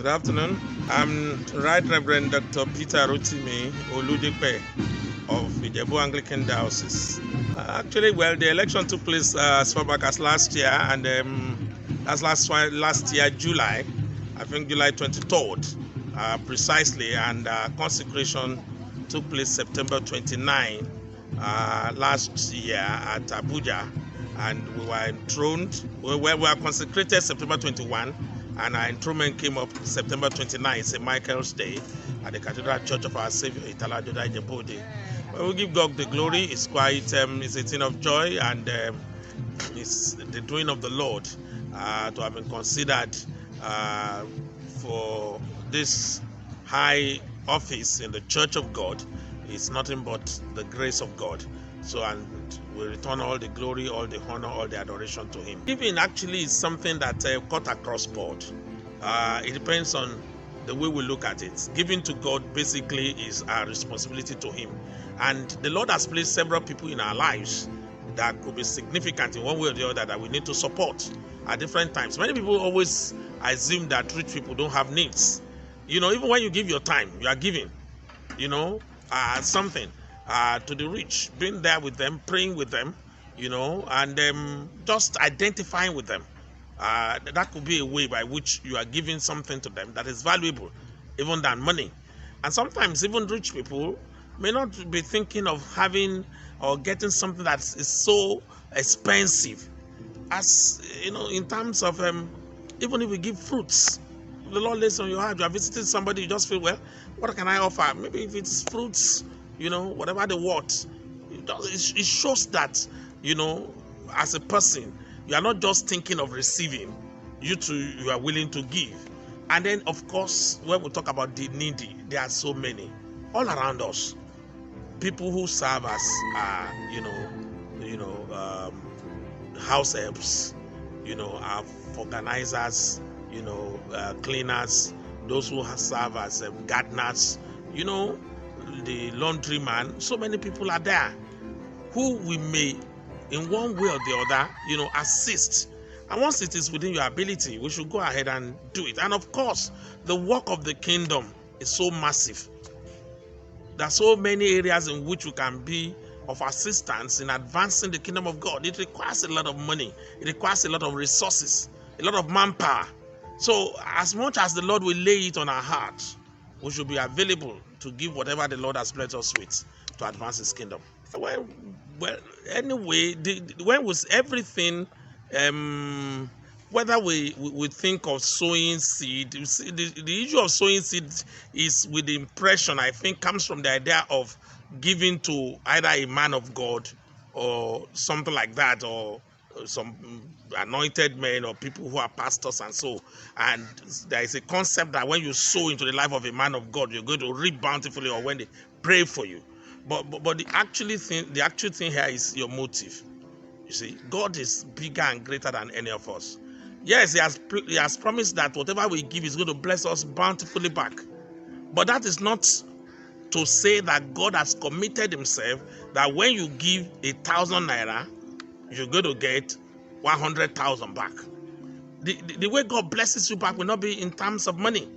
Good afternoon. I'm Right Reverend Dr. Peter Rotimi Oludipe of Ijebu Anglican Diocese. The election took place as far back as last year, and that's last year, July, I think July 23rd, precisely, and consecration took place September 29 last year at Abuja, and we were enthroned. We were consecrated September 21, and our enthronement came up September 29, St. Michael's Day, at the Cathedral Church of Our Savior, Ijebu. Well, we give God the glory. It's quite, it's a thing of joy, and it's the doing of the Lord to have been considered for this high office in the Church of God. It's nothing but the grace of God. So, and we return all the glory, all the honor, all the adoration to Him. Giving actually is something that cut across board. It depends on the way we look at it. Giving to God basically is our responsibility to Him. And the Lord has placed several people in our lives that could be significant in one way or the other that we need to support at different times. Many people always assume that rich people don't have needs. You know, even when you give your time, you are giving, something to the rich, being there with them, praying with them, and just identifying with them. That could be a way by which you are giving something to them that is valuable, even than money. And sometimes even rich people may not be thinking of having or getting something that is so expensive. As in terms of even if we give fruits, the Lord lays on your heart, you are visiting somebody, you just feel, well, what can I offer? Maybe if it's fruits, whatever the what, it shows that, as a person, you are not just thinking of receiving, you are willing to give. And then, of course, when we talk about the needy, there are so many all around us. People who serve as, house helps, organizers, cleaners, those who serve as gardeners, the laundryman. So many people are there who we may, in one way or the other, assist. And once it is within your ability, we should go ahead and do it. And of course, the work of the kingdom is so massive. There are so many areas in which we can be of assistance in advancing the kingdom of God. It requires a lot of money. It requires a lot of resources, a lot of manpower. So as much as the Lord will lay it on our hearts, we should be available to give whatever the Lord has blessed us with to advance His kingdom. Well, anyway, when was everything, whether we think of sowing seed, the issue of sowing seed is with the impression, I think, comes from the idea of giving to either a man of God or something like that, or some anointed men or people who are pastors and so. And there is a concept that when you sow into the life of a man of God, you're going to reap bountifully, or when they pray for you. But the actual thing here is your motive. You see, God is bigger and greater than any of us. Yes, He has promised that whatever we give is going to bless us bountifully back. But that is not to say that God has committed Himself that when you give 1,000 naira, you're going to get 100,000 back. The way God blesses you back will not be in terms of money.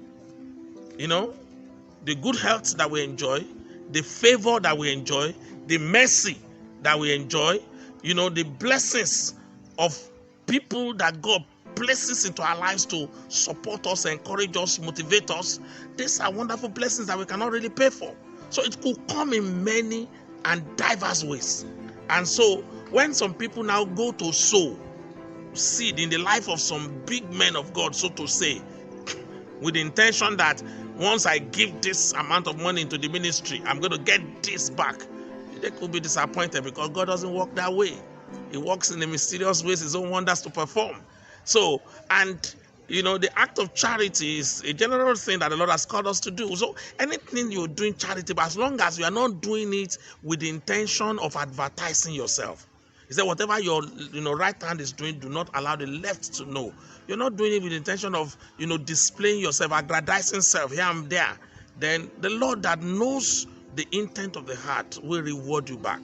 The good health that we enjoy, the favor that we enjoy, the mercy that we enjoy, the blessings of people that God places into our lives to support us, encourage us, motivate us. These are wonderful blessings that we cannot really pay for. So it could come in many and diverse ways. And so when some people now go to sow seed in the life of some big men of God, so to say, with the intention that once I give this amount of money into the ministry, I'm going to get this back, they could be disappointed, because God doesn't work that way. He works in the mysterious ways, His own wonders to perform. So, and the act of charity is a general thing that the Lord has called us to do. So anything you're doing charity, but as long as you are not doing it with the intention of advertising yourself. He said, whatever your right hand is doing, do not allow the left to know. You're not doing it with the intention of displaying yourself, aggrandizing self here and there. Then the Lord that knows the intent of the heart will reward you back.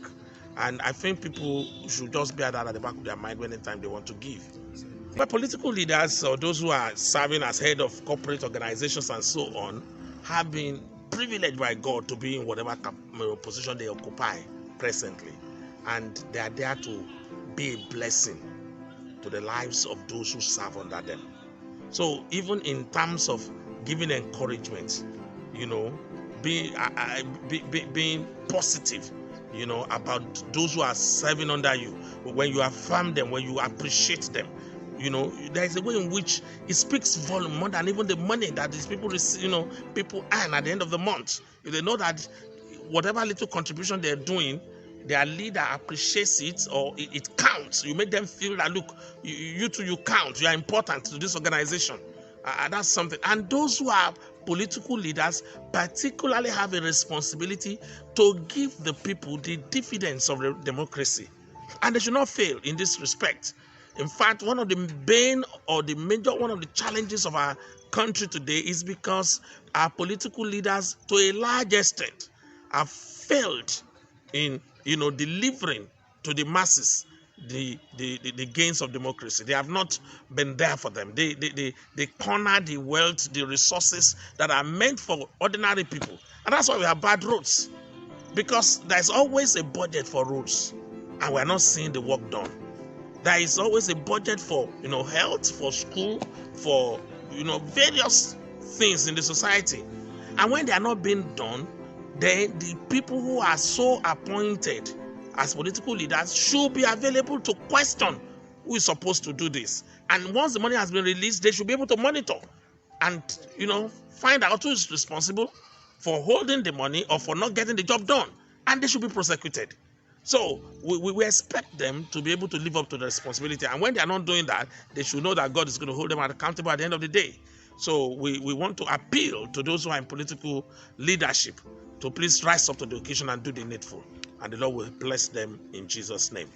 And I think people should just bear that at the back of their mind anytime they want to give. But political leaders or those who are serving as head of corporate organizations and so on have been privileged by God to be in whatever position they occupy presently. And they are there to be a blessing to the lives of those who serve under them. So even in terms of giving encouragement, being positive, about those who are serving under you, when you affirm them, when you appreciate them, there is a way in which it speaks volume more than even the money that these people receive, people earn at the end of the month. If they know that whatever little contribution they're doing, their leader appreciates it, or it counts. You make them feel that, look, you too, you count, you are important to this organization. That's something. And those who are political leaders particularly have a responsibility to give the people the dividends of the democracy. And they should not fail in this respect. In fact, one of the challenges of our country today is because our political leaders, to a large extent, have failed in delivering to the masses the gains of democracy. They have not been there for them. They corner the wealth, the resources that are meant for ordinary people. And that's why we have bad roads. Because there's always a budget for roads, and we're not seeing the work done. There is always a budget for health, for school, for various things in the society. And when they are not being done, then the people who are so appointed as political leaders should be available to question who is supposed to do this. And once the money has been released, they should be able to monitor and find out who is responsible for holding the money or for not getting the job done. And they should be prosecuted. So we expect them to be able to live up to the responsibility. And when they are not doing that, they should know that God is going to hold them accountable at the end of the day. So we want to appeal to those who are in political leadership to please rise up to the occasion and do the needful. And the Lord will bless them in Jesus' name.